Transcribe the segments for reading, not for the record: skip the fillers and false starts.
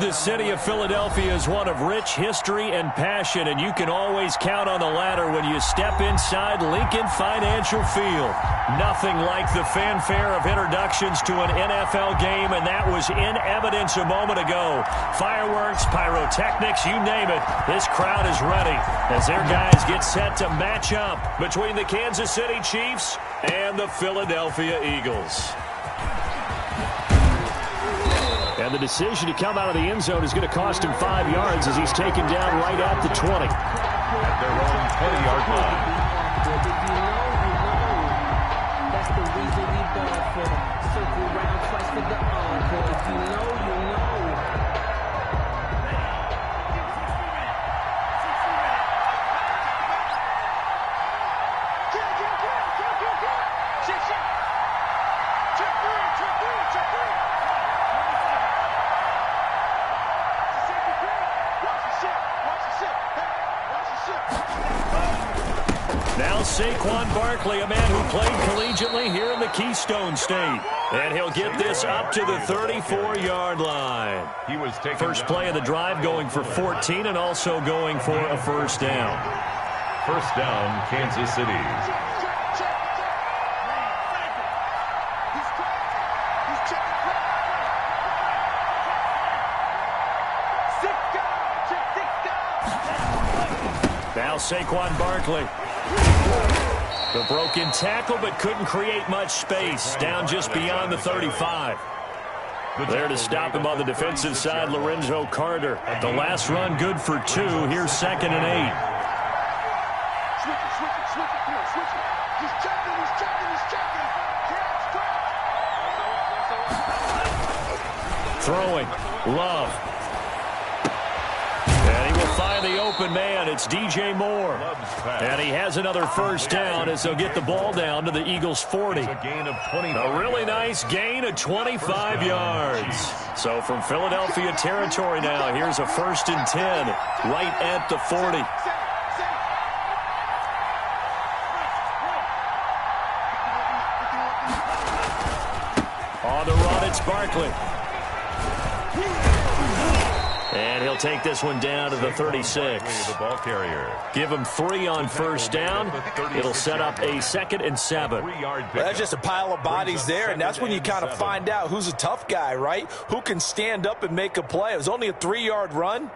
The city of Philadelphia is one of rich history and passion, and you can always count on the latter when you step inside Lincoln Financial Field. Nothing like the fanfare of introductions to an NFL game, and that was in evidence a moment ago. Fireworks, pyrotechnics, you name it, this crowd is ready as their guys get set to match up between the Kansas City Chiefs and the Philadelphia Eagles. And the decision to come out of the end zone is going to cost him 5 yards as he's taken down right at the 20. At their own 20-yard line. That's the reason we born for. Circle round twice for the encore. If you know, you know. Now Saquon Barkley, a man who played collegiately here in the Keystone State. And he'll get this up to the 34-yard line. He was taken First play of the drive going for 14 and also going for a first down. First down, Kansas City. Now Saquon Barkley. The broken tackle, but couldn't create much space. Down just beyond the 35. There to stop him on the defensive side, Lorenzo Carter. The last run good for 2. Here's 2nd and 8. Throwing. Love. And he will find the open man. It's DJ Moore. And he has another first down as they'll get the ball down to the Eagles' 40. A gain of 20. A really nice gain of 25 yards. So from Philadelphia territory now, here's a 1st and 10 right at the 40. On the run, it's Barkley. And he'll take this one down to the 36. The ball carrier. Give him 3 on first down. It'll set up a 2nd and 7. Well, that's just a pile of bodies there, and that's when you kind of find out who's a tough guy, right? Who can stand up and make a play. It was only a 3-yard run,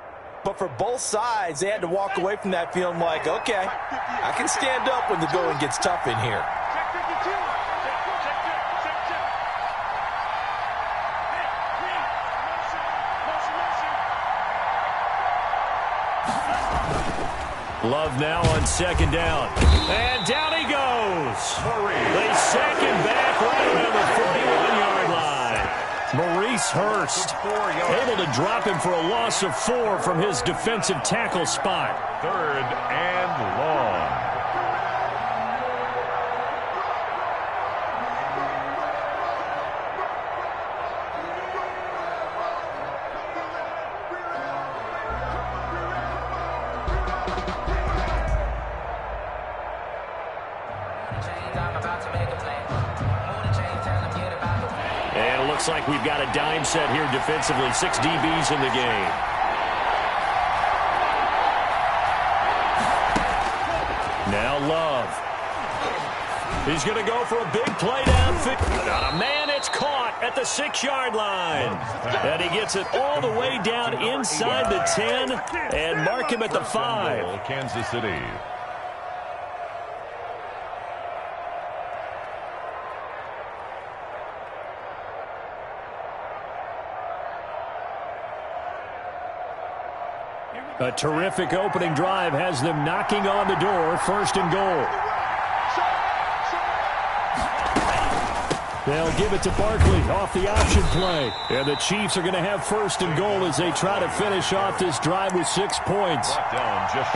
but for both sides, they had to walk away from that feeling like, okay, I can stand up when the going gets tough in here. Love now on 2nd down. And down he goes. They sack him back right around the 41-yard line. Maurice Hurst able to drop him for a loss of 4 from his defensive tackle spot. 3rd and long. Looks like we've got a dime set here defensively. 6 DBs in the game. Now Love. He's going to go for a big play downfield. Man, it's caught at the 6-yard line. And he gets it all the way down inside the 10 and mark him at the 5. Kansas City. A terrific opening drive has them knocking on the door. 1st and goal. They'll give it to Barkley off the option play. And the Chiefs are going to have 1st and goal as they try to finish off this drive with 6 points.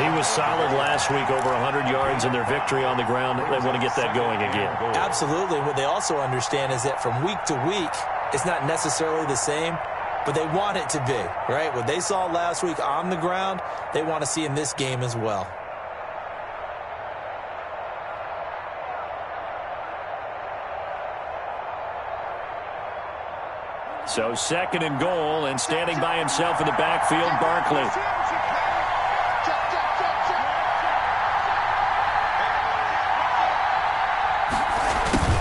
He was solid last week, over 100 yards in their victory on the ground. They want to get that going again. Absolutely. What they also understand is that from week to week, it's not necessarily the same, but they want it to be, right? What they saw last week on the ground, they want to see in this game as well. So 2nd and goal, and standing by himself in the backfield, Barkley.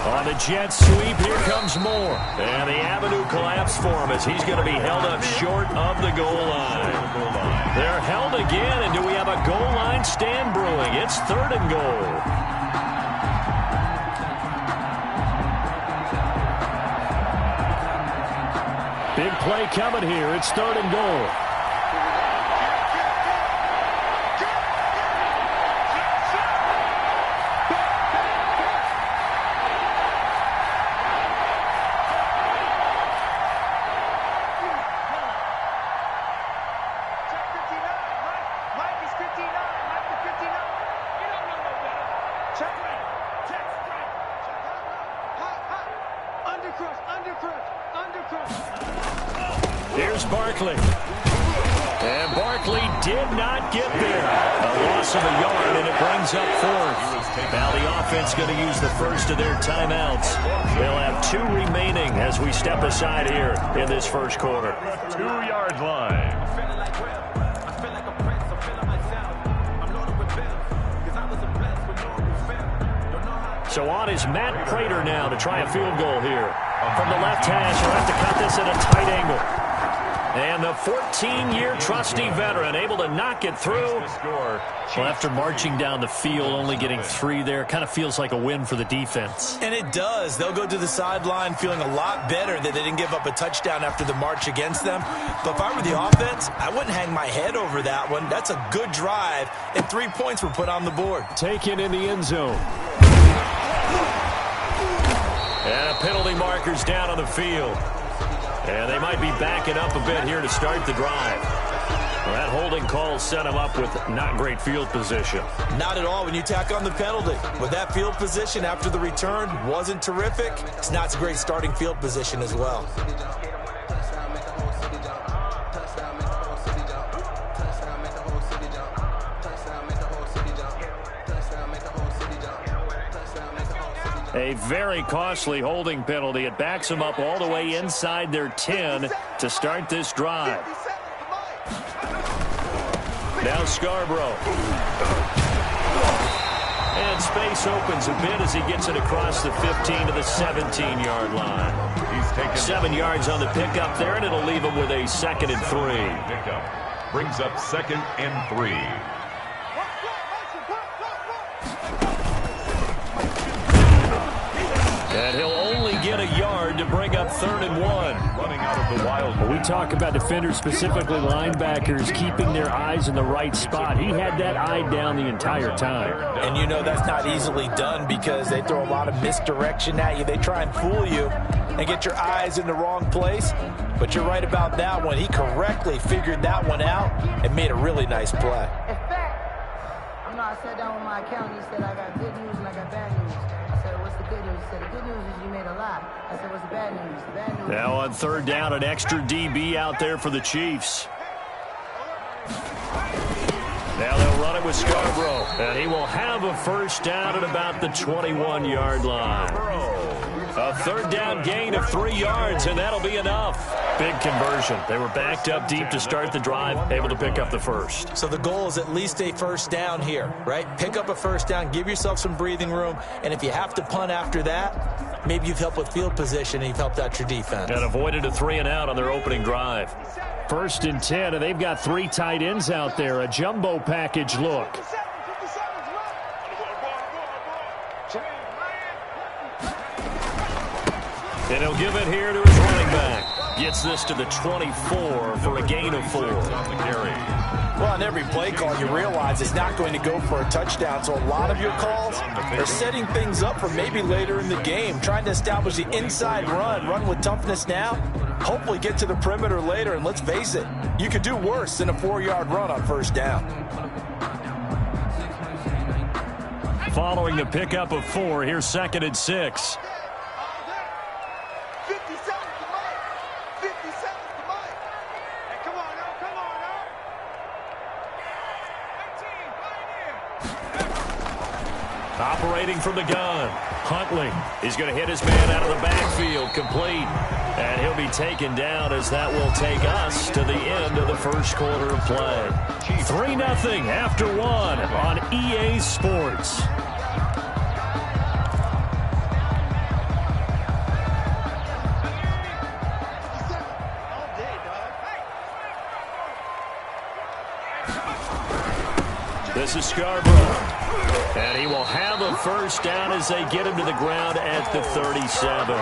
On the jet sweep, here comes Moore. And the avenue collapsed for him as he's going to be held up short of the goal line. They're held again, and do we have a goal line stand brewing? It's 3rd and goal. Big play coming here. It's 3rd and goal. Here's Barkley. And Barkley did not get there. A loss of a yard, and it brings up 4th. Now the offense going to use the first of their timeouts. They'll have 2 remaining as we step aside here in this first quarter. 2-yard line. So on is Matt Prater now to try a field goal here. From the left hash, he'll have to cut this at a tight angle. And the 14-year trusty veteran able to knock it through. Well, after marching down the field, only getting 3 there, kind of feels like a win for the defense. And it does. They'll go to the sideline feeling a lot better that they didn't give up a touchdown after the march against them. But if I were the offense, I wouldn't hang my head over that one. That's a good drive, and 3 points were put on the board. Taken in the end zone. And a penalty marker's down on the field. And they might be backing up a bit here to start the drive. Well, that holding call set him up with not great field position. Not at all when you tack on the penalty. With that field position after the return wasn't terrific, it's not a great starting field position as well. A very costly holding penalty. It backs them up all the way inside their 10 to start this drive. Now Scarborough. And space opens a bit as he gets it across the 15 to the 17-yard line. He's taken 7 yards on the pickup there, and it'll leave him with a 2nd and 3. Pickup brings up 2nd and 3. And he'll only get a yard to bring up 3rd and 1. Running out of the wild. We talk about defenders, specifically linebackers, keeping their eyes in the right spot. He had that eye down the entire time. And you know that's not easily done because they throw a lot of misdirection at you. They try and fool you and get your eyes in the wrong place. But you're right about that one. He correctly figured that one out and made a really nice play. In fact, I sat down with my accountant. He said, I got good news and I got bad news. I said, what's the good news? He said, the good news is you made a lot. I said, what's the bad news? The bad news. Now on 3rd down, an extra DB out there for the Chiefs. Now they'll run it with Scarborough. And he will have a 1st down at about the 21-yard line. A 3rd down gain of 3 yards, and that'll be enough. Big conversion. They were backed up deep to start the drive, able to pick up the 1st. So the goal is at least a 1st down here, right? Pick up a 1st down, give yourself some breathing room, and if you have to punt after that, maybe you've helped with field position and you've helped out your defense. And avoided a 3 and out on their opening drive. 1st and 10, and they've got 3 tight ends out there. A jumbo package look. And he'll give it here to his running back. Gets this to the 24 for a gain of 4. On the carry. Well, on every play call, you realize it's not going to go for a touchdown. So a lot of your calls are setting things up for maybe later in the game, trying to establish the inside run with toughness now, hopefully get to the perimeter later. And let's face it, you could do worse than a 4-yard run on 1st down. Following the pickup of 4, here's 2nd and 6. operating from the gun. Huntley, he's going to hit his man out of the backfield, complete. And he'll be taken down as that will take us to the end of the first quarter of play. 3-0 after 1 on EA Sports. This is Scarborough. And he will have a first down as they get him to the ground at the 37.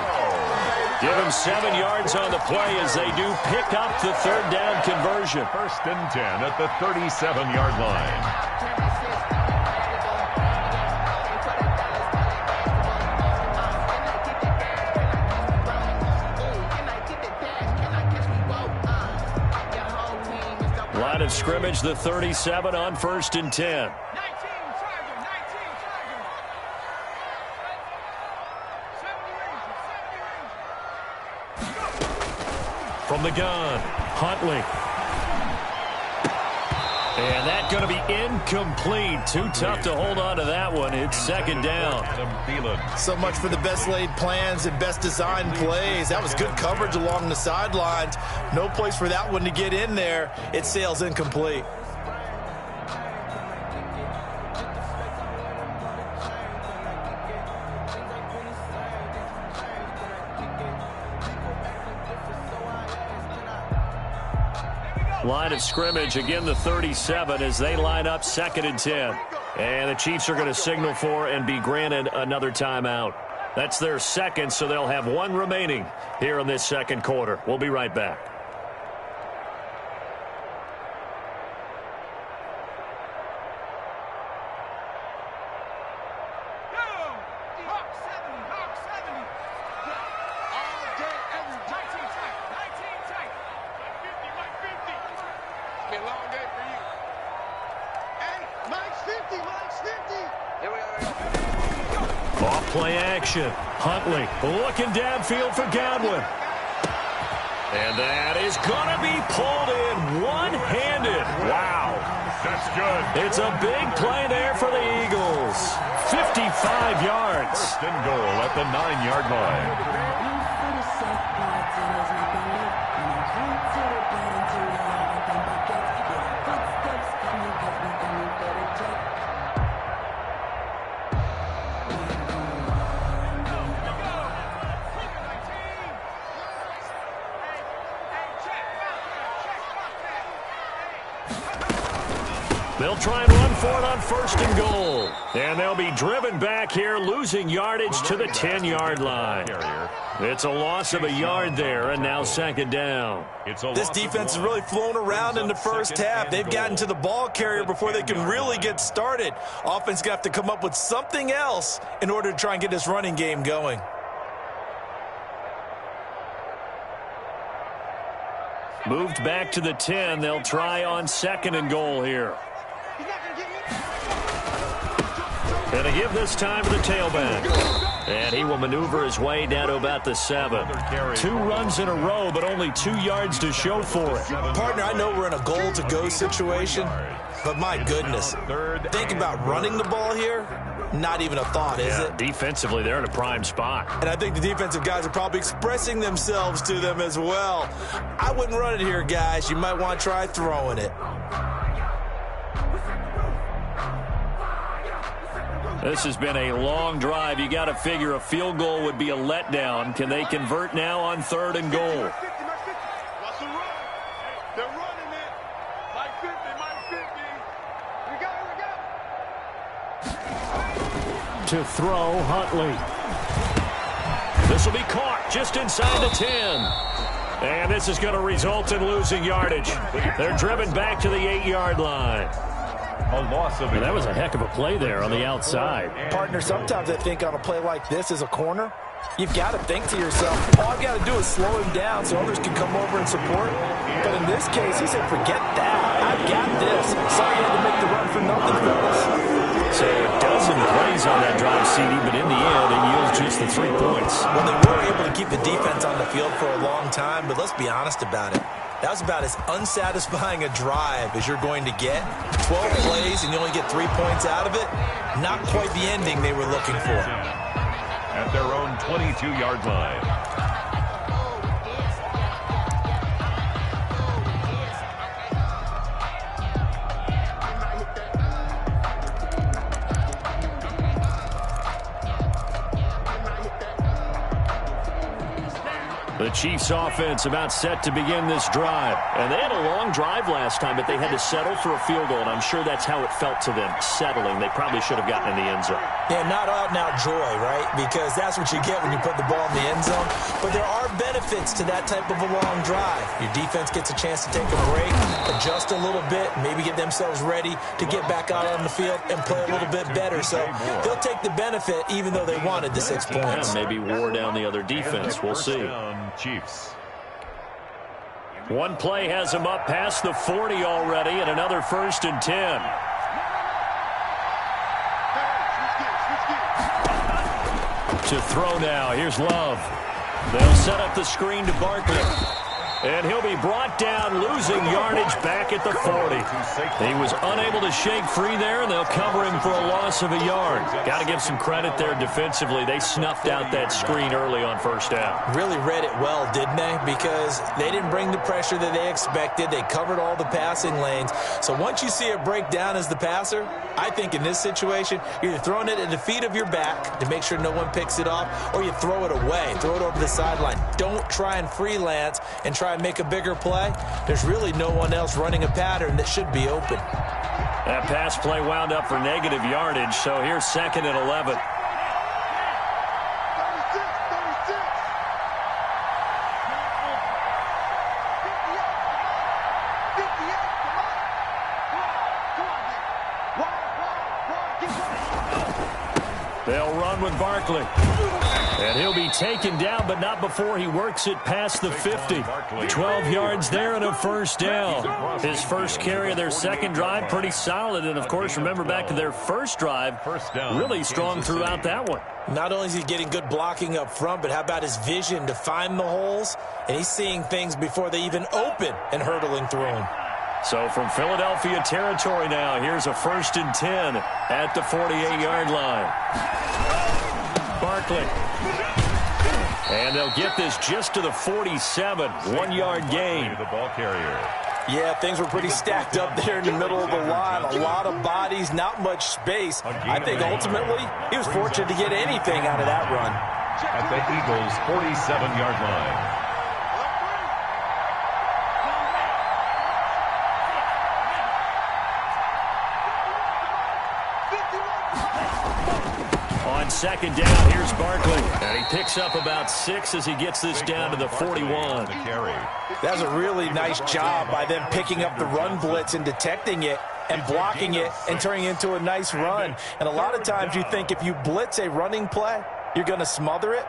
Give him 7 yards on the play as they do pick up the third down conversion. 1st and 10 at the 37-yard line. Line of scrimmage, the 37 on 1st and 10. From the gun, Huntley. And that's going to be incomplete. Too tough to hold on to that one. It's 2nd down. So much for the best laid plans and best designed plays. That was good coverage along the sidelines. No place for that one to get in there. It sails incomplete. Line of scrimmage, again the 37 as they line up 2nd and 10. And the Chiefs are going to signal for and be granted another timeout. That's their second, so they'll have 1 remaining here in this second quarter. We'll be right back. Off-play action. Huntley looking downfield for Godwin. And that is going to be pulled in one-handed. Wow. That's good. It's a big play there for the Eagles. 55 yards. 1st and goal at the 9-yard line. They'll try and run for it on 1st and goal. And they'll be driven back here, losing yardage to the 10-yard line. It's a loss of a yard there, and now 2nd down. This defense has really flown around in the first half. They've gotten to the ball carrier before they can really get started. Offense going to have to come up with something else in order to try and get this running game going. Moved back to the 10. They'll try on 2nd and goal here. And to give this time to the tailback. And he will maneuver his way down to about the 7. 2 runs in a row, but only 2 yards to show for it. Partner, I know we're in a goal-to-go situation, but my goodness, think about running the ball here. Not even a thought, is it? Defensively, they're in a prime spot. And I think the defensive guys are probably expressing themselves to them as well. I wouldn't run it here, guys. You might want to try throwing it. This has been a long drive. You got to figure a field goal would be a letdown. Can they convert now on 3rd and goal? To throw, Huntley. This will be caught just inside the 10. And this is going to result in losing yardage. They're driven back to the 8-yard line. A loss of And that was a heck of a play there on the outside. Partner, sometimes I think on a play like this as a corner, you've got to think to yourself, all I've got to do is slow him down so others can come over and support. But in this case, he said, forget that. I've got this. Sorry you had to make the run for nothing, fellas. So a dozen plays on that drive, CD, but in the end, it yields just the 3 points. Well, they were able to keep the defense on the field for a long time, but let's be honest about it. That was about as unsatisfying a drive as you're going to get. 12 plays and you only get 3 points out of it. Not quite the ending they were looking for. At their own 22-yard line. The Chiefs offense about set to begin this drive. And they had a long drive last time, but they had to settle for a field goal, and I'm sure that's how it felt to them, settling. They probably should have gotten in the end zone. Yeah, not out-and-out joy, right? Because that's what you get when you put the ball in the end zone. But there are benefits to that type of a long drive. Your defense gets a chance to take a break, adjust a little bit, maybe get themselves ready to get back out on the field and play a little bit better. So they'll take the benefit even though they wanted the 6 points. Yeah, maybe wore down the other defense. We'll see. Chiefs. One play has them up past the 40 already, and another 1st and 10. To throw now. Here's Love. They'll set up the screen to Barkley. And he'll be brought down, losing yardage back at the 40. He was unable to shake free there, and they'll cover him for a loss of a yard. Got to give some credit there defensively. They snuffed out that screen early on 1st down. Really read it well, didn't they? Because they didn't bring the pressure that they expected. They covered all the passing lanes. So once you see it break down as the passer, I think in this situation, you're either throwing it at the feet of your back to make sure no one picks it off, or you throw it away, throw it over the sideline. Don't try and freelance and try and make a bigger play. There's really no one else running a pattern that should be open. That pass play wound up for negative yardage, so here's 2nd and 11. They'll run with Barkley. And he'll be taken down, but not before he works it past the 50. 12 yards there and a 1st down. His first carry of their 2nd drive, pretty solid. And, of course, remember back to their 1st drive, really strong throughout that one. Not only is he getting good blocking up front, but how about his vision to find the holes? And he's seeing things before they even open and hurdling through them. So from Philadelphia territory now, here's a 1st and 10 at the 48-yard line. Barkley. And they'll get this just to the 47, 1-yard gain. The ball carrier. Yeah, things were pretty stacked up there in the middle of the line. A lot of bodies, not much space. I think ultimately he was fortunate to get anything out of that run. At the Eagles' 47-yard line. On 2nd down, here's Barkley. And he picks up about 6 as he gets this down to the 41. That was a really nice job by them picking up the run blitz and detecting it and blocking it and turning it into a nice run. And a lot of times you think if you blitz a running play, you're going to smother it.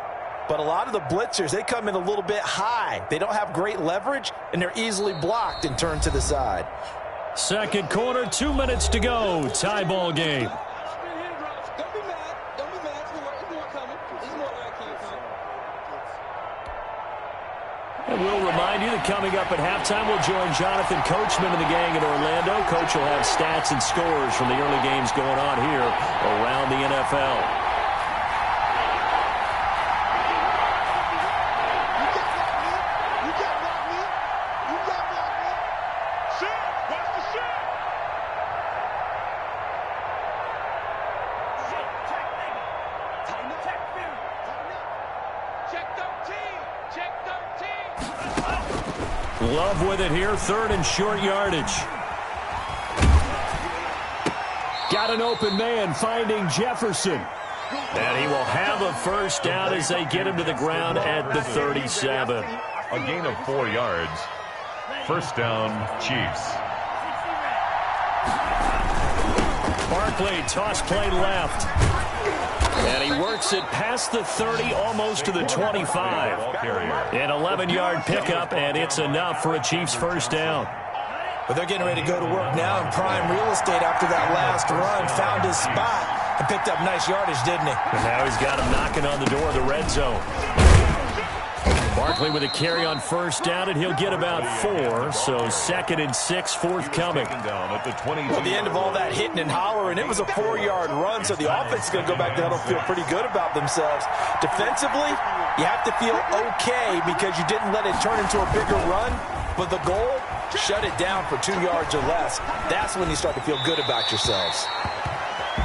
But a lot of the blitzers, they come in a little bit high. They don't have great leverage, and they're easily blocked and turned to the side. 2nd quarter, 2 minutes to go. Tie ball game. And we'll remind you that coming up at halftime, we'll join Jonathan Coachman and the gang in Orlando. Coach will have stats and scores from the early games going on here around the NFL. Love with it here, 3rd and short yardage. Got an open man finding Jefferson. And he will have a 1st down as they get him to the ground at the 37. A gain of 4 yards. 1st down, Chiefs. Barkley, toss play left. And he works it past the 30, almost to the 25. An 11-yard pickup, and it's enough for a Chiefs 1st down. But they're getting ready to go to work now in prime real estate after that last run. Found his spot and picked up nice yardage, didn't he? And now he's got him knocking on the door of the red zone. Barkley with a carry on first down, and he'll get about 4. So 2nd and 6 forthcoming. Well, the end of all that hitting and hollering, it was a 4-yard run, so the offense is going to go back to huddle, feel pretty good about themselves. Defensively, you have to feel okay because you didn't let it turn into a bigger run, but the goal, shut it down for 2 yards or less. That's when you start to feel good about yourselves.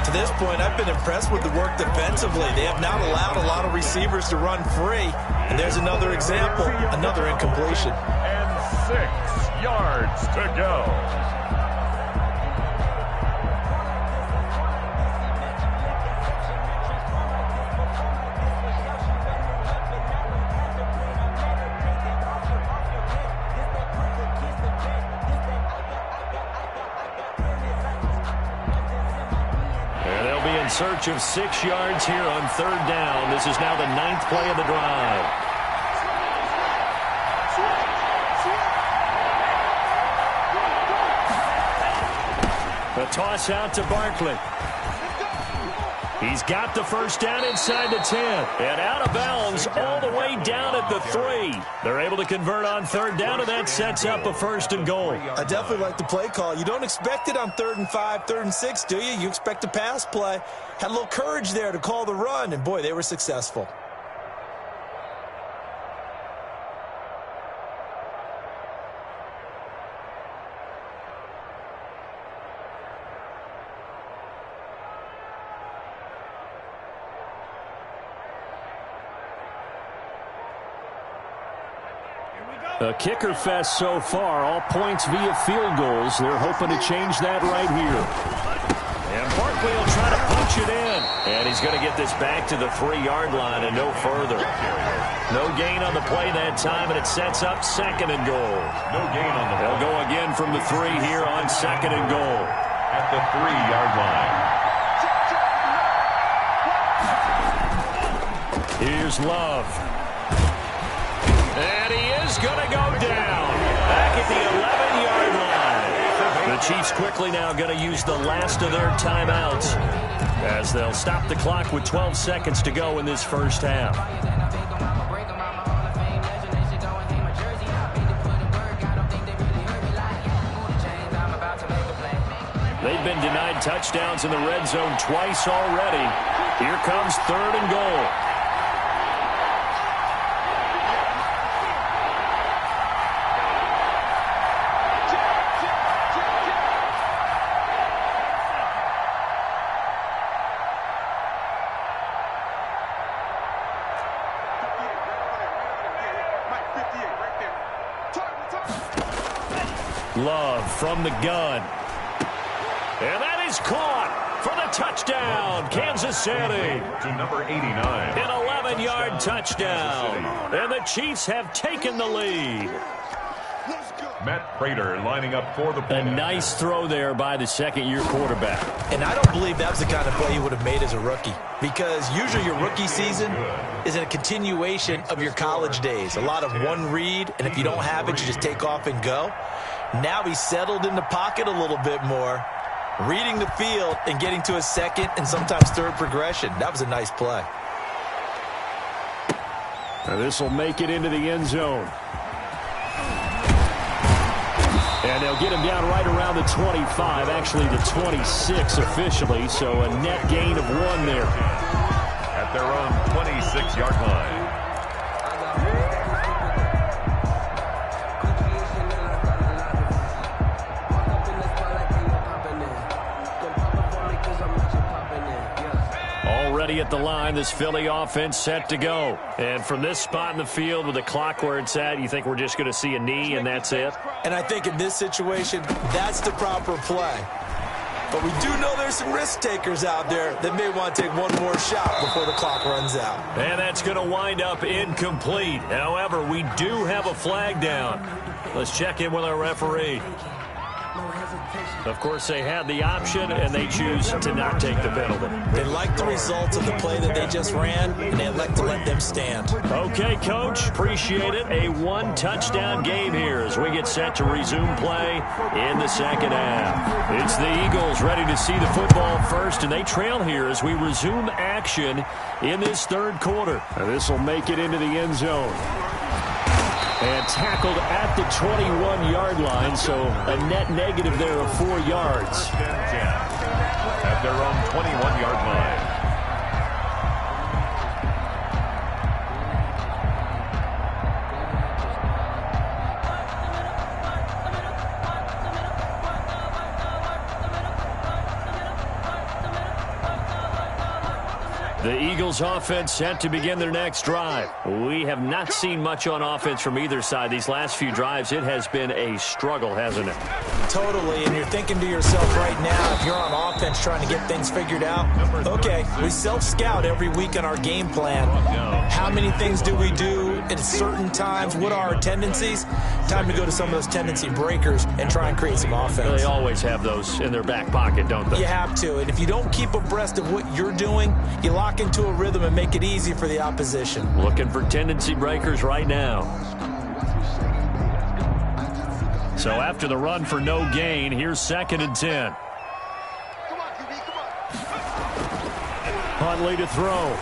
To this point, I've been impressed with the work defensively. They have not allowed a lot of receivers to run free. And there's another example, another incompletion. And 6 yards to go. In search of 6 yards here on 3rd down. This is now the 9th play of the drive. A toss out to Barkley. He's got the first down inside the 10. And out of bounds all the way down at the 3. They're able to convert on 3rd down, and that sets up a 1st and goal. I definitely like the play call. You don't expect it on 3rd and 5, 3rd and 6, do you? You expect a pass play. Had a little courage there to call the run, and boy, they were successful. A kicker fest so far, all points via field goals. They're hoping to change that right here. And Barkley will try to punch it in. And he's going to get this back to the 3-yard line and no further. No gain on the play that time, and it sets up 2nd and goal. No gain on the play. They'll go again from the 3 here on 2nd and goal. At the 3-yard line. Here's Love. And he is going to go down back at the 11-yard line. The Chiefs quickly now going to use the last of their timeouts as they'll stop the clock with 12 seconds to go in this first half. They've been denied touchdowns in the red zone twice already. Here comes 3rd and goal. Love from the gun. And that is caught for the touchdown, Kansas City. To number 89. An 11-yard touchdown. And the Chiefs have taken the lead. Matt Prater lining up for the play. A nice throw there by the 2nd-year quarterback. And I don't believe that was the kind of play he would have made as a rookie, because usually your rookie season is a continuation of your college days. A lot of one read, and if you don't have it, you just take off and go. Now he's settled in the pocket a little bit more, reading the field and getting to a 2nd and sometimes 3rd progression. That was a nice play. Now this will make it into the end zone. And they'll get him down right around the 25, actually the 26 officially, so a net gain of 1 there. At their own 26-yard line. Already at the line, this Philly offense set to go. And from this spot in the field with the clock where it's at, you think we're just going to see a knee and that's it? And I think in this situation, that's the proper play. But we do know there's some risk takers out there that may want to take one more shot before the clock runs out. And that's going to wind up incomplete. However, we do have a flag down. Let's check in with our referee. Of course, they had the option, and they choose to not take the penalty. They like the results of the play that they just ran, and they elect to let them stand. Okay, Coach. Appreciate it. A 1-touchdown game here as we get set to resume play in the 2nd half. It's the Eagles ready to see the football first, and they trail here as we resume action in this 3rd quarter. And this will make it into the end zone. And tackled at the 21-yard line, so a net negative there of 4 yards. First and 10 at their own 21-yard line. The Eagles offense set to begin their next drive. We have not seen much on offense from either side. These last few drives, it has been a struggle, hasn't it? Totally, and you're thinking to yourself right now, if you're on offense trying to get things figured out, okay, we self-scout every week on our game plan. How many things do we do at certain times? What are our tendencies? Time to go to some of those tendency breakers and try and create some offense. They always have those in their back pocket, don't they? You have to, and if you don't keep abreast of what you're doing, you lock into a rhythm and make it easy for the opposition. Looking for tendency breakers right now. So after the run for no gain, here's 2nd and 10. Huntley to throw.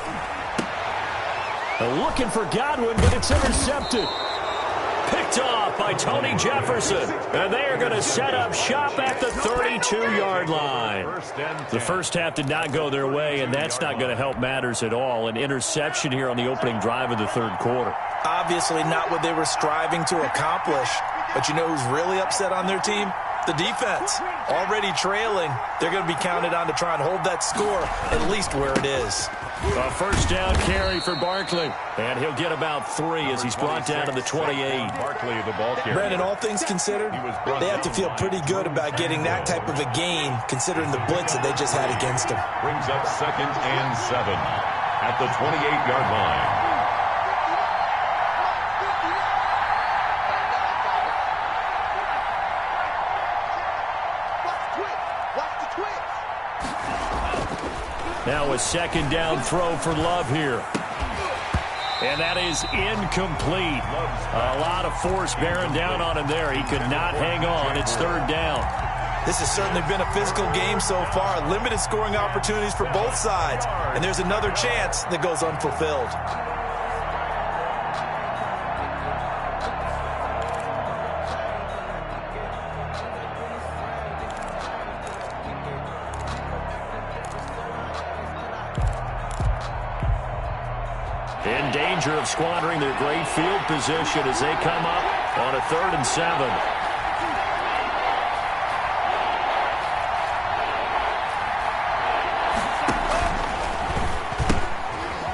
Looking for Godwin, but it's intercepted. Picked off by Tony Jefferson. And they are going to set up shop at the 32-yard line. The first half did not go their way, and that's not going to help matters at all. An interception here on the opening drive of the third quarter. Obviously not what they were striving to accomplish. But you know who's really upset on their team? The defense. Already trailing. They're going to be counted on to try and hold that score at least where it is. A first down carry for Barkley. And he'll get about 3 as he's brought down to the 28. Barkley, the ball carrier. Brandon, all things considered, they have to feel pretty good about getting that type of a gain considering the blitz that they just had against them. Brings up 2nd and 7 at the 28-yard line. Now a 2nd down throw for Love here. And that is incomplete. A lot of force bearing down on him there. He could not hang on. It's 3rd down. This has certainly been a physical game so far. Limited scoring opportunities for both sides. And there's another chance that goes unfulfilled. In danger of squandering their great field position as they come up on a 3rd and 7.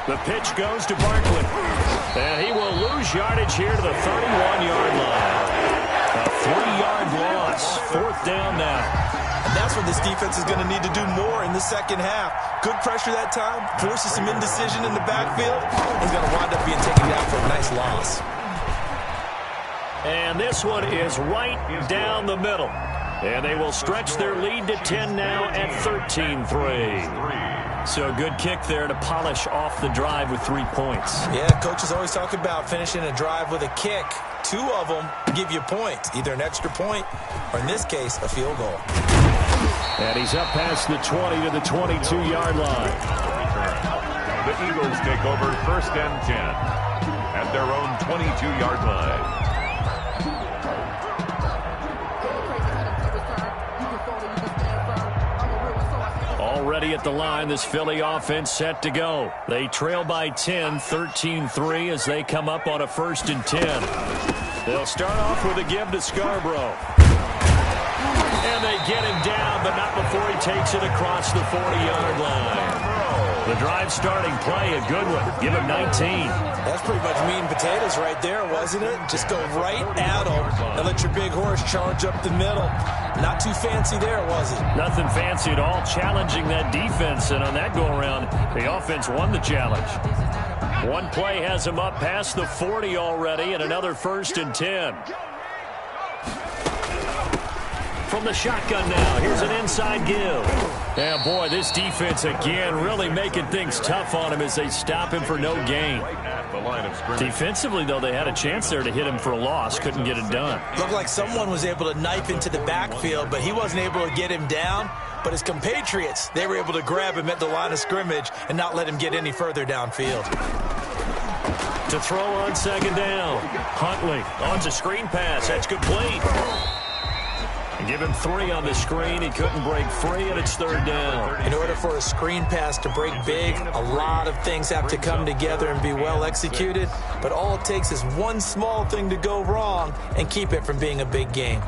The pitch goes to Barkley. And he will lose yardage here to the 31-yard line. A 3-yard loss. 4th down now. And that's what this defense is going to need to do more in the second half. Good pressure that time, forces some indecision in the backfield. He's going to wind up being taken down for a nice loss. And this one is right down the middle. And they will stretch their lead to 10 now at 13-3. So a good kick there to polish off the drive with 3 points. Yeah, coaches always talk about finishing a drive with a kick. 2 of them give you points, either an extra point or, in this case, a field goal. And he's up past the 20 to the 22-yard line. The Eagles take over 1st and 10 at their own 22-yard line. Already at the line, this Philly offense set to go. They trail by 10, 13-3 as they come up on a 1st and 10. They'll start off with a give to Scarborough. And they get him down, but not before he takes it across the 40-yard line. The drive starting play, a good one. Give him 19. That's pretty much meat and potatoes right there, wasn't it? Just go right at him and let your big horse charge up the middle. Not too fancy there, was it? Nothing fancy at all, challenging that defense. And on that go-around, the offense won the challenge. One play has him up past the 40 already, and another 1st and 10. From the shotgun now, here's an inside give. Yeah, boy, this defense again really making things tough on him as they stop him for no gain. Defensively, though, they had a chance there to hit him for a loss. Couldn't get it done. Looked like someone was able to knife into the backfield, but he wasn't able to get him down. But his compatriots, they were able to grab him at the line of scrimmage and not let him get any further downfield. To throw on second down. Huntley. Oh, it's a screen pass. That's complete. Give him 3 on the screen. He couldn't break free, and it's third down. In order for a screen pass to break big, a lot of things have to come together and be well executed. But all it takes is one small thing to go wrong and keep it from being a big game.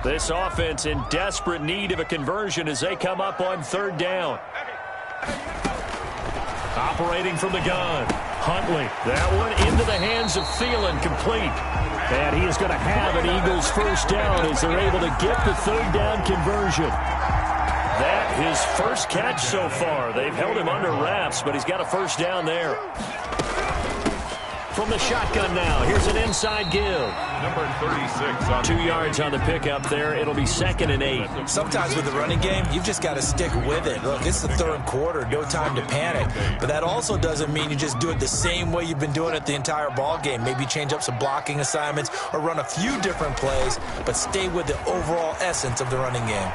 This offense in desperate need of a conversion as they come up on third down. Operating from the gun. Huntley. That one into the hands of Thielen, complete. And he is going to have an Eagles first down as they're able to get the third down conversion. That his first catch so far. They've held him under wraps, but he's got a first down there. From the shotgun now, here's an inside give. Number 36 on 2 yards on the pickup there. It'll be 2nd and 8. Sometimes with the running game, you've just got to stick with it. Look, it's the third quarter, no time to panic. But that also doesn't mean you just do it the same way you've been doing it the entire ball game. Maybe change up some blocking assignments or run a few different plays, but stay with the overall essence of the running game.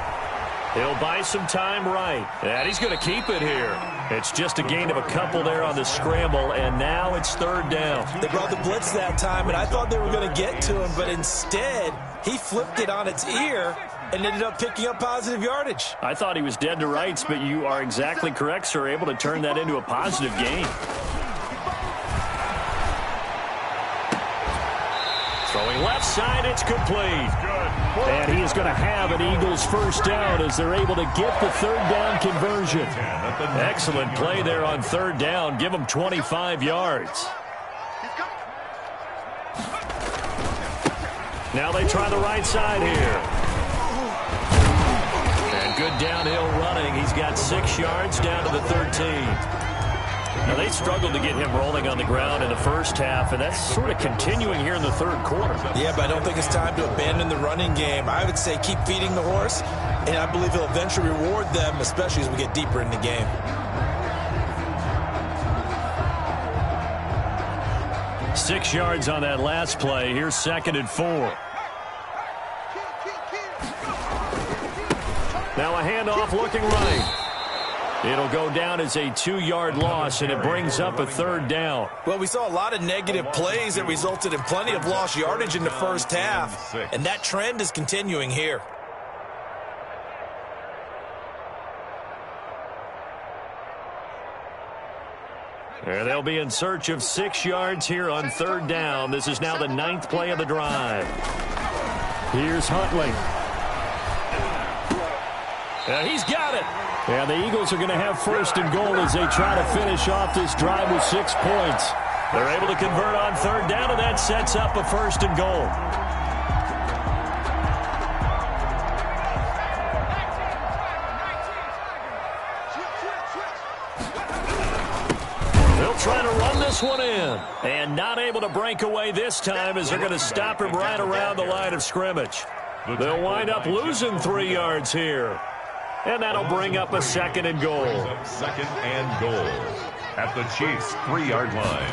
He'll buy some time right. And he's going to keep it here. It's just a gain of a couple there on the scramble, and now it's third down. They brought the blitz that time, and I thought they were going to get to him, but instead, he flipped it on its ear and ended up picking up positive yardage. I thought he was dead to rights, but you are exactly correct, sir, able to turn that into a positive gain. Throwing left side, it's complete. And he is going to have an Eagles first down as they're able to get the third down conversion. Excellent play there on third down. Give them 25 yards. Now they try the right side here. And good downhill running. He's got 6 yards down to the 13. Now, they struggled to get him rolling on the ground in the first half, and that's sort of continuing here in the third quarter. Yeah, but I don't think it's time to abandon the running game. I would say keep feeding the horse, and I believe he'll eventually reward them, especially as we get deeper in the game. Six yards on that last play. Here's 2nd and 4. Now a handoff looking right. It'll go down as a 2-yard loss, and it brings up a third down. Well, we saw a lot of negative plays that resulted in plenty of lost yardage in the first half, and that trend is continuing here. And they'll be in search of 6 yards here on third down. This is now the 9th play of the drive. Here's Huntley. He's got it. And the Eagles are going to have 1st and goal as they try to finish off this drive with 6 points. They're able to convert on third down, and that sets up a 1st and goal. They'll try to run this one in. And not able to break away this time as they're going to stop him right around the line of scrimmage. They'll wind up losing 3 yards here. And that'll bring up a 2nd and goal. 2nd and goal at the Chiefs' 3-yard line.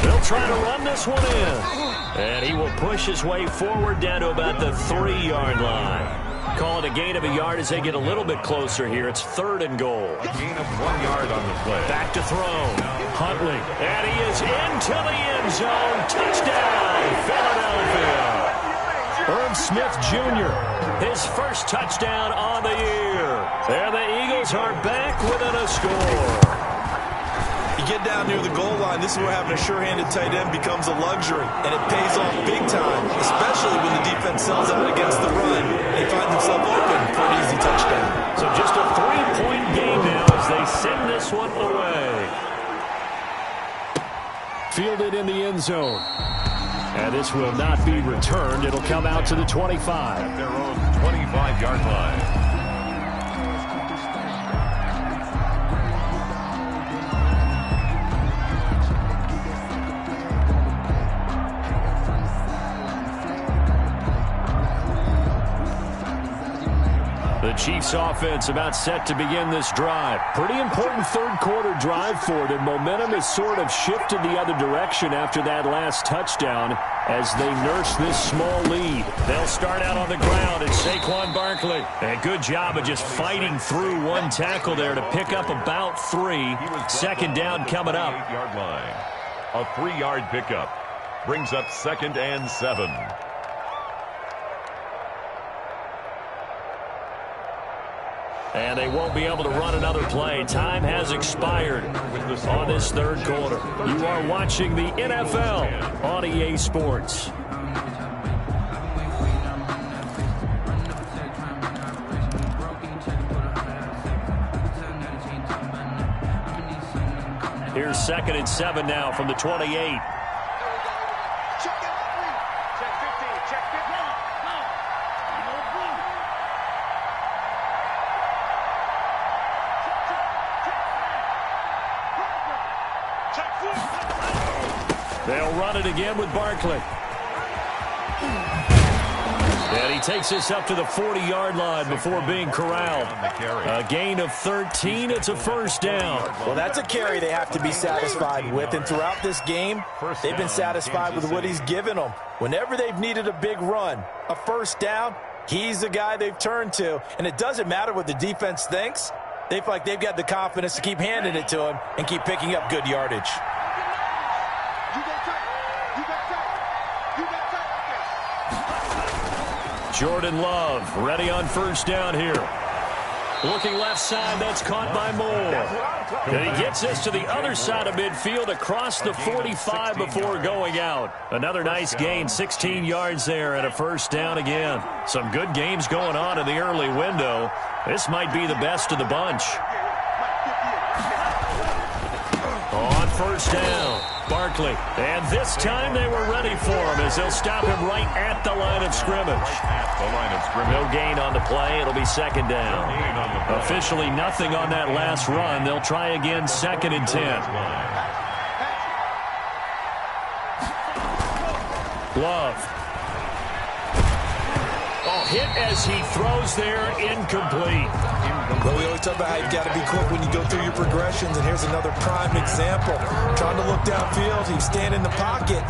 They'll try to run this one in. And he will push his way forward down to about the 3-yard line. Call it a gain of a yard as they get a little bit closer here. It's 3rd and goal. A gain of 1 yard on the play. Back to throw. Huntley. And he is into the end zone. Touchdown, Philadelphia. Herb Smith Jr., his first touchdown on the year. And the Eagles are back within a score. You get down near the goal line, this is where having a sure-handed tight end becomes a luxury, and it pays off big time, especially when the defense sells out against the run. They find themselves open for an easy touchdown. So just a 3-point game now as they send this one away. Fielded in the end zone. And this will not be returned. It'll come out to the 25. At their own 25-yard line. The Chiefs offense about set to begin this drive. Pretty important third quarter drive for them. Momentum has sort of shifted the other direction after that last touchdown as they nurse this small lead. They'll start out on the ground. It's Saquon Barkley. And good job of just fighting through one tackle there to pick up about 3. 2nd down coming up. 8-yard line. A 3-yard pickup brings up 2nd and 7. And they won't be able to run another play. Time has expired on this third quarter. You are watching the NFL on EA Sports. Here's 2nd and 7 now from the 28. They'll run it again with Barkley. And he takes this up to the 40-yard line before being corralled. A gain of 13. It's a first down. Well, that's a carry they have to be satisfied with. And throughout this game, they've been satisfied with what he's given them. Whenever they've needed a big run, a first down, he's the guy they've turned to. And it doesn't matter what the defense thinks. They feel like they've got the confidence to keep handing it to him and keep picking up good yardage. Jordan Love ready on first down here. Looking left side, that's caught by Moore. And he gets this to the other side of midfield across the 45 before going out. Another nice gain, 16 yards there and a first down again. Some good games going on in the early window. This might be the best of the bunch. On first down, Barkley. And this time they were ready for him as they'll stop him right at the line of scrimmage. No gain on the play. It'll be second down. Officially nothing on that last run. They'll try again, 2nd and 10. Love. Oh, hit as he throws there, incomplete. Well, we always talk about how you've got to be quick when you go through your progressions, and here's another prime example. Trying to look downfield, he was standing in the pocket,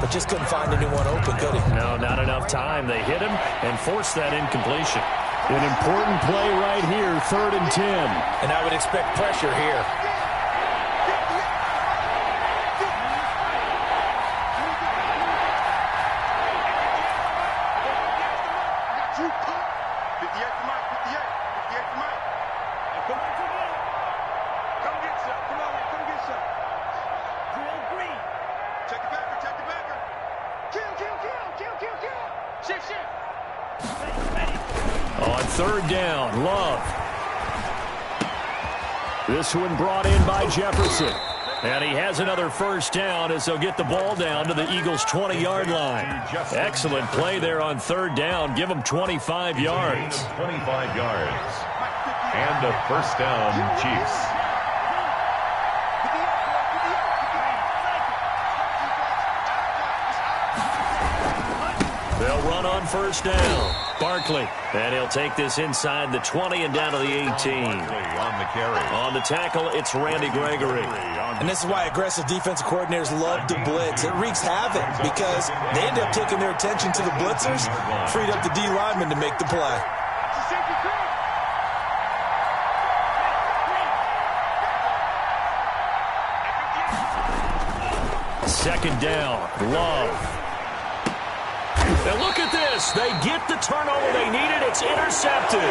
but just couldn't find anyone open, could he? No, not enough time. They hit him and forced that incompletion. An important play right here, 3rd and 10. And I would expect pressure here. On 3rd down, Love. This one brought in by Jefferson. And he has another first down as they'll get the ball down to the Eagles' 20-yard line. Excellent play there on 3rd down. Give them 25 yards. 25 yards. And a first down, Chiefs. They'll run on first down. Barkley. And he'll take this inside the 20 and down to the 18. On the carry. On the tackle, it's Randy Gregory. And this is why aggressive defensive coordinators love to blitz. It wreaks havoc because they end up taking their attention to the blitzers, freed up the D lineman to make the play. Second down, Love. And look at this. They get the turnover they needed. It's intercepted.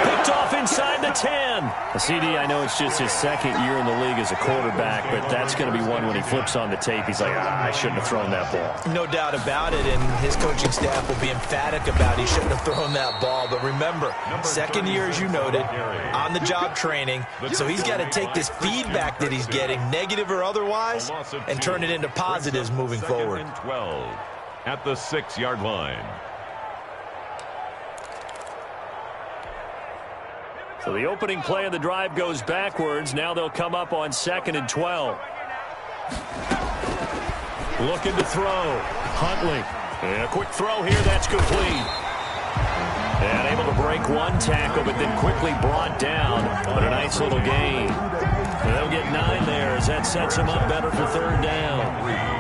Picked off inside the 10. CD, I know it's just his 2nd year in the league as a quarterback, but that's going to be one when he flips on the tape. He's like, I shouldn't have thrown that ball. No doubt about it, and his coaching staff will be emphatic about he shouldn't have thrown that ball. But remember, 2nd year, as you noted, on-the-job training, so he's got to take this feedback that he's getting, negative or otherwise, and turn it into positives moving forward. 12 at the 6-yard line. So the opening play of the drive goes backwards. Now they'll come up on 2nd and 12. Looking to throw. Huntley. And a quick throw here. That's complete. And able to break one tackle, but then quickly brought down. But a nice little gain. And they'll get 9 there as that sets them up better for 3rd down.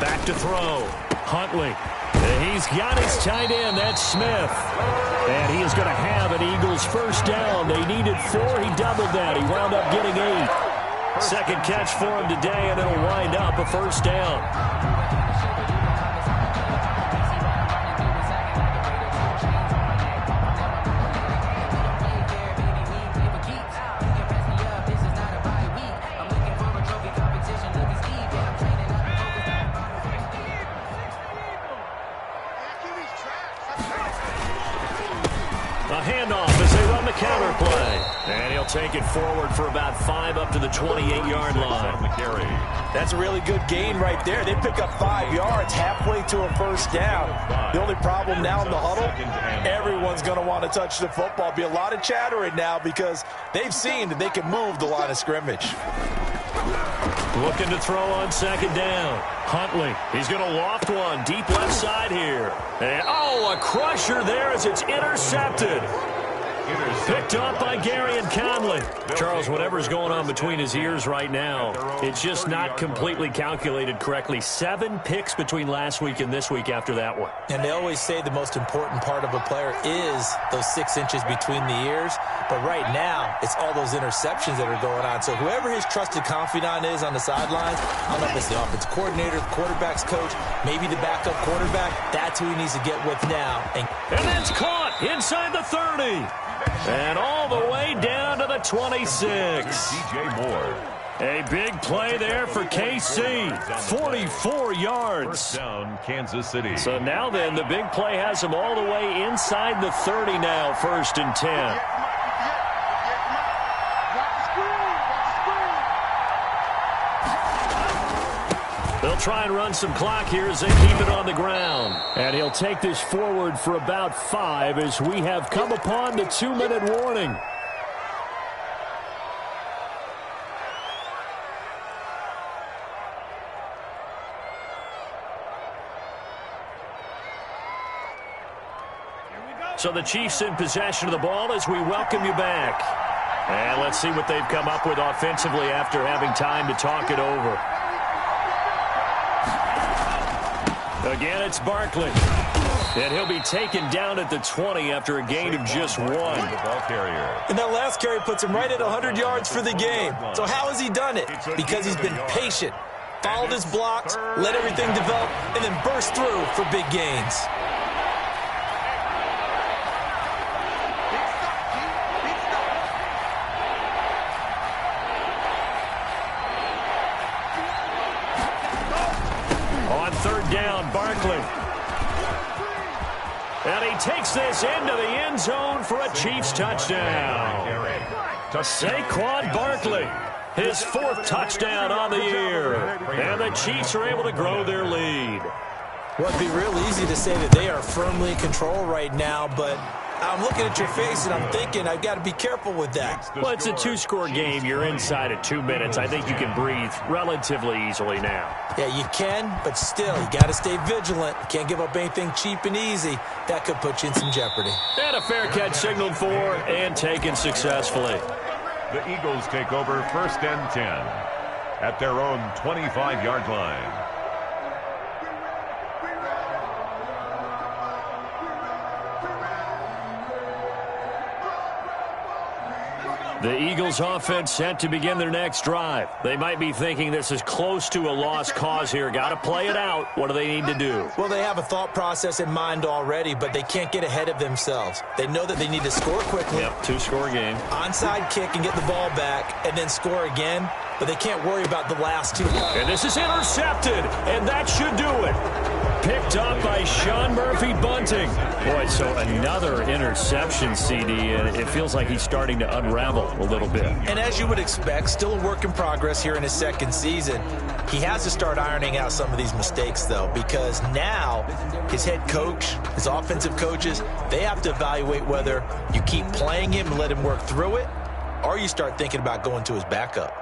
Back to throw. Huntley. He's got his tight end. That's Smith. And he is going to have an Eagles first down. They needed 4. He doubled that. He wound up getting 8. Second catch for him today, and it'll wind up a first down. Handoff as they run the counter play. And he'll take it forward for about 5 up to the 28-yard line. That's a really good gain right there. They pick up 5 yards halfway to a first down. The only problem now in the huddle, everyone's going to want to touch the football. Be a lot of chattering now because they've seen that they can move the line of scrimmage. Looking to throw on second down. Huntley, he's going to loft one deep left side here. And, a crusher there as it's intercepted. Picked up by Gary and Conley. Charles, whatever's going on between his ears right now, it's just not completely calculated correctly. 7 picks between last week and this week after that one. And they always say the most important part of a player is those 6 inches between the ears. But right now, it's all those interceptions that are going on. So whoever his trusted confidant is on the sidelines, I don't know if it's the offensive coordinator, the quarterback's coach, maybe the backup quarterback, that's who he needs to get with now. And that's caught inside the 30. And all the way down to the 26. DJ Moore. A big play there for KC. 44 yards. First down, Kansas City. So now then, the big play has him all the way inside the 30 now, 1st and 10. They'll try and run some clock here as they keep it on the ground. And he'll take this forward for about 5 as we have come upon the 2-minute warning. So the Chiefs in possession of the ball as we welcome you back. And let's see what they've come up with offensively after having time to talk it over. Again, it's Barkley. And he'll be taken down at the 20 after a gain of just 1. And that last carry puts him right at 100 yards for the game. So how has he done it? Because he's been patient, followed his blocks, let everything develop, and then burst through for big gains. Down, Barkley. And he takes this into the end zone for a Chiefs touchdown. Saquon Barkley, his 4th touchdown on the year. And the Chiefs are able to grow their lead. Well, it'd be real easy to say that they are firmly in control right now, but I'm looking at your face and I'm thinking I've got to be careful with that. Well, it's a 2-score game. You're inside at 2 minutes. I think you can breathe relatively easily now. Yeah, you can, but still, you got to stay vigilant. You can't give up anything cheap and easy. That could put you in some jeopardy. And a fair catch signaled for and taken successfully. The Eagles take over 1st and 10 at their own 25-yard line. The Eagles offense set to begin their next drive. They might be thinking this is close to a lost cause here. Got to play it out. What do they need to do? Well, they have a thought process in mind already, but they can't get ahead of themselves. They know that they need to score quickly. Yep, 2-score game. Onside kick and get the ball back and then score again, but they can't worry about the last 2. And this is intercepted, and that should do it. Picked up by Sean Murphy-Bunting. Boy, so another interception, CD, and it feels like he's starting to unravel a little bit. And as you would expect, still a work in progress here in his 2nd season. He has to start ironing out some of these mistakes, though, because now his head coach, his offensive coaches, they have to evaluate whether you keep playing him and let him work through it, or you start thinking about going to his backup.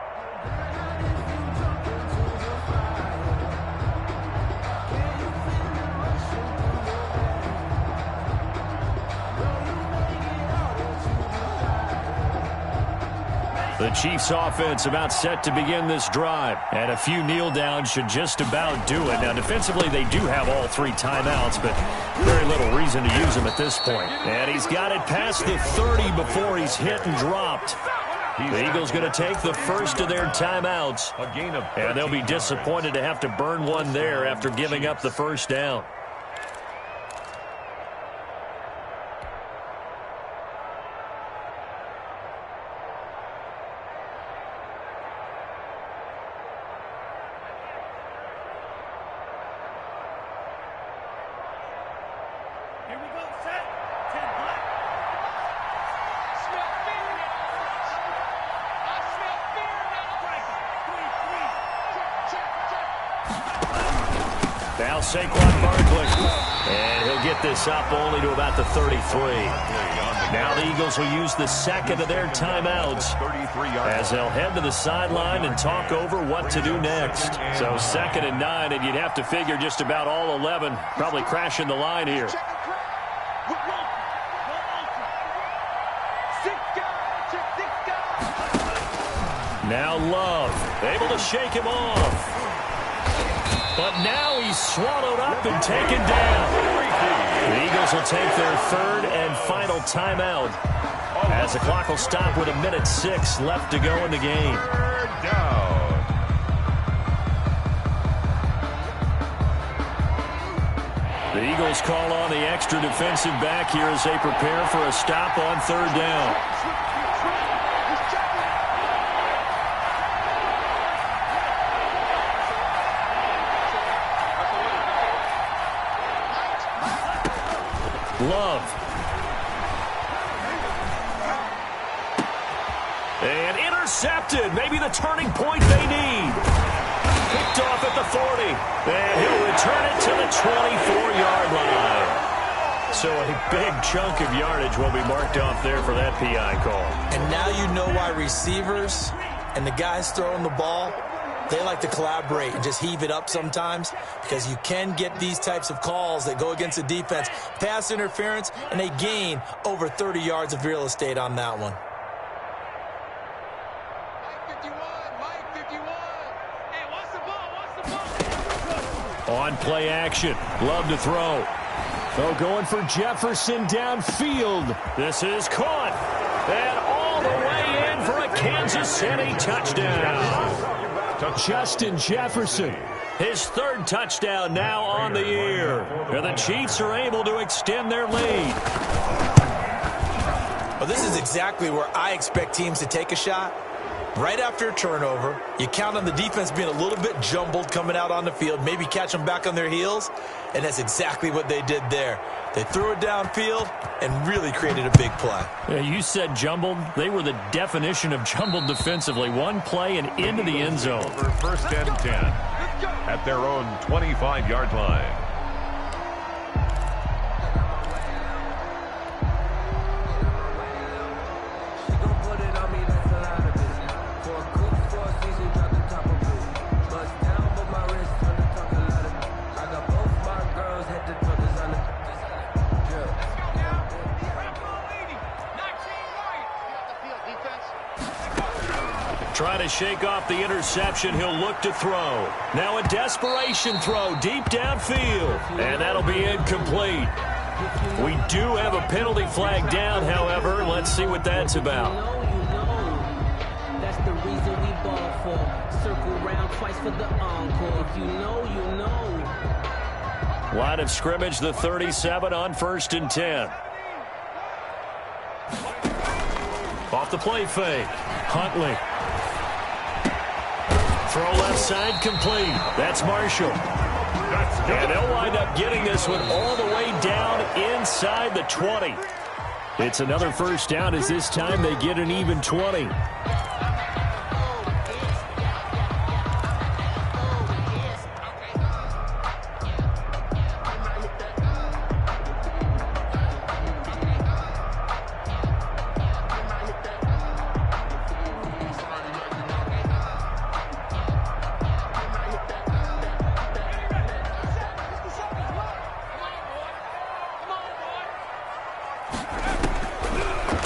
The Chiefs offense about set to begin this drive. And a few kneel downs should just about do it. Now, defensively, they do have all 3 timeouts, but very little reason to use them at this point. And he's got it past the 30 before he's hit and dropped. The Eagles going to take the first of their timeouts. And they'll be disappointed to have to burn one there after giving up the first down. Now Saquon Barkley, and he'll get this up only to about the 33. Now the Eagles will use the second of their timeouts as they'll head to the sideline and talk over what to do next. So 2nd and 9, and you'd have to figure just about all 11 probably crashing the line here. Now Love, able to shake him off. But now he's swallowed up and taken down. The Eagles will take their 3rd and final timeout as the clock will stop with 1:06 left to go in the game. The Eagles call on the extra defensive back here as they prepare for a stop on 3rd down. Love. And intercepted. Maybe the turning point they need. Picked off at the 40. And he'll return it to the 24-yard line. So a big chunk of yardage will be marked off there for that PI call. And now you know why receivers and the guys throwing the ball, they like to collaborate and just heave it up sometimes, because you can get these types of calls that go against the defense. Pass interference, and they gain over 30 yards of real estate on that one. On play action. Love to throw. So going for Jefferson downfield. This is caught. And all the way in for a Kansas City touchdown. Justin Jefferson, his 3rd touchdown now on the year. And the Chiefs are able to extend their lead. Well, this is exactly where I expect teams to take a shot. Right after a turnover, you count on the defense being a little bit jumbled coming out on the field, maybe catch them back on their heels, and that's exactly what they did there. They threw it downfield and really created a big play. Yeah, you said jumbled. They were the definition of jumbled defensively. One play and into the end zone. Over 1st and 10 at their own 25-yard line. Trying to shake off the interception. He'll look to throw. Now a desperation throw deep downfield. And that'll be incomplete. We do have a penalty flag down, however. Let's see what that's about. That's the reason we ball for. Circle round twice for the encore. If you know, you know. Line of scrimmage, the 37 on 1st and 10. Off the play fake. Huntley. Throw left side complete. That's Marshall. And they'll wind up getting this one all the way down inside the 20. It's another 1st down as this time they get an even 20.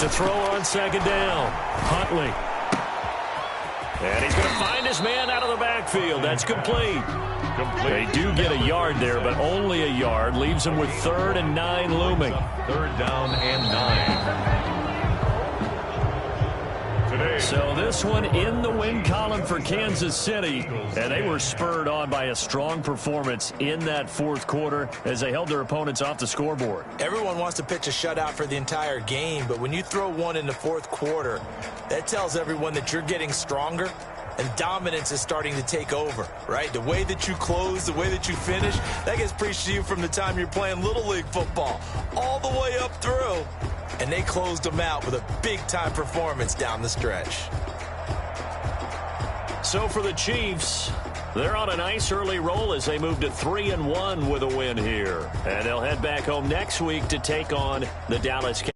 To throw on 2nd down. Huntley. find his man out of the backfield. That's complete. They do get a yard there, but only a yard. Leaves them with 3rd and 9 looming. 3rd down and 9. Today. So this one in the win column for Kansas City, and they were spurred on by a strong performance in that 4th quarter as they held their opponents off the scoreboard. Everyone wants to pitch a shutout for the entire game, but when you throw one in the 4th quarter, that tells everyone that you're getting stronger and dominance is starting to take over, right? The way that you close, the way that you finish, that gets preached to you from the time you're playing Little League football all the way up through. And they closed them out with a big-time performance down the stretch. So for the Chiefs, they're on a nice early roll as they move to 3-1 with a win here. And they'll head back home next week to take on the Dallas Cowboys.